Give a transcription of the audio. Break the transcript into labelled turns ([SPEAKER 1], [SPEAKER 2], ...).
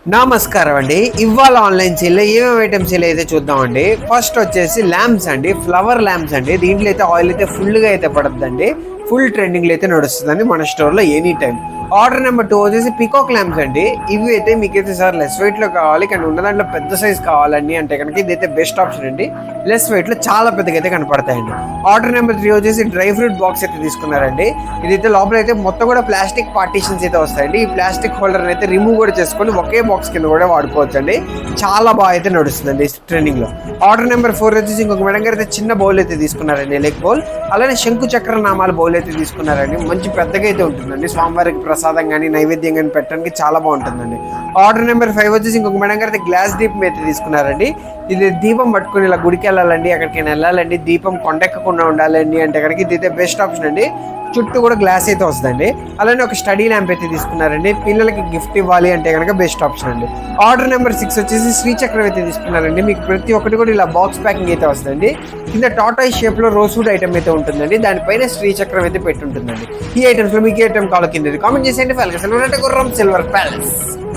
[SPEAKER 1] నమస్కారం అండి. ఇవాళ ఆన్లైన్ సేల్ ఏమేమి ఐటమ్స్ సేల్ అయితే చూద్దామండి. ఫస్ట్ వచ్చేసి ల్యాంప్స్ అండి, ఫ్లవర్ ల్యాంప్స్ అండి. దీంట్లో అయితే ఆయిల్ అయితే ఫుల్గా అయితే పడుతుందండి. ఫుల్ ట్రెండింగ్లో అయితే నడుస్తుందండి మన స్టోర్లో ఎనీ టైం. ఆర్డర్ నెంబర్ 2 వచ్చేసి పికాక్ ల్యాంప్స్ అండి. ఇవి అయితే మీకైతే సార్ లెస్ వెయిట్లో కావాలి కానీ ఉన్న దాంట్లో పెద్ద సైజ్ కావాలండి అంటే కనుక ఇదైతే బెస్ట్ ఆప్షన్ అండి. లెస్ వెయిట్లో చాలా పెద్దగా అయితే కనపడతాయండి. ఆర్డర్ నెంబర్ 3 వచ్చేసి డ్రై ఫ్రూట్ బాక్స్ అయితే తీసుకున్నారండి. ఇదైతే లోపల అయితే మొత్తం కూడా ప్లాస్టిక్ పార్టీషన్స్ అయితే వస్తాయండి. ఈ ప్లాస్టిక్ హోల్డర్ అయితే రిమూవ్ కూడా చేసుకొని ఒకే బాక్స్ కింద కూడా వాడుకోవచ్చు అండి. చాలా బాగా అయితే నడుస్తుందండి ట్రెండింగ్ లో. ఆర్డర్ నెంబర్ 4 వచ్చేసి ఇంకొక మేడం గారు అయితే చిన్న బౌల్ అయితే తీసుకున్నారండి, లెగ్ బౌల్. అలానే శంకు చక్ర నామాల బౌల్ అయితే తీసుకున్నారండి. మంచి పెద్దగా అయితే ఉంటుందండి. స్వామివారికి ప్రసాదం కానీ నైవేద్యం కానీ పెట్టడానికి చాలా బాగుంటుందండి. ఆర్డర్ నెంబర్ 5 వచ్చేసి ఇంకొక మేడం గారు అయితే గ్లాస్ దీపం అయితే తీసుకున్నారండి. ఇది దీపం పట్టుకుని ఇలా గుడికి వెళ్ళాలండి, ఎక్కడికైనా వెళ్ళాలండి, దీపం కొండెక్కకుండా ఉండాలండి అంటే కనుక ఇది అయితే బెస్ట్ ఆప్షన్ అండి. చుట్టూ కూడా గ్లాస్ అయితే వస్తుందండి. అలానే ఒక స్టడీ ల్యాంప్ అయితే తీసుకున్నారండి. పిల్లలకి గిఫ్ట్ ఇవ్వాలి అంటే కనుక బెస్ట్ ఆప్షన్ అండి. ఆర్డర్ నెంబర్ 6 వచ్చేసి శ్రీచక్రం అయితే తీసుకున్నారండి. మీకు ప్రతి ఒక్కటి కూడా ఇలా బాక్స్ ప్యాకింగ్ అయితే వస్తుందండి. కింద టాటాయ్ షేప్ లో రోస్వుడ్ ఐటమ్ అయితే ఉంటుందండి. దానిపైన శ్రీచక్రం అయితే పెట్టి ఉంటుందండి. ఈ ఐటమ్స్ లో మీకు ఏ ఐటమ్ కావాలో కింద కామెంట్ చేసేయండి. సిల్వర్ అంటే గుర్రం సిల్వర్ ప్యాలెస్.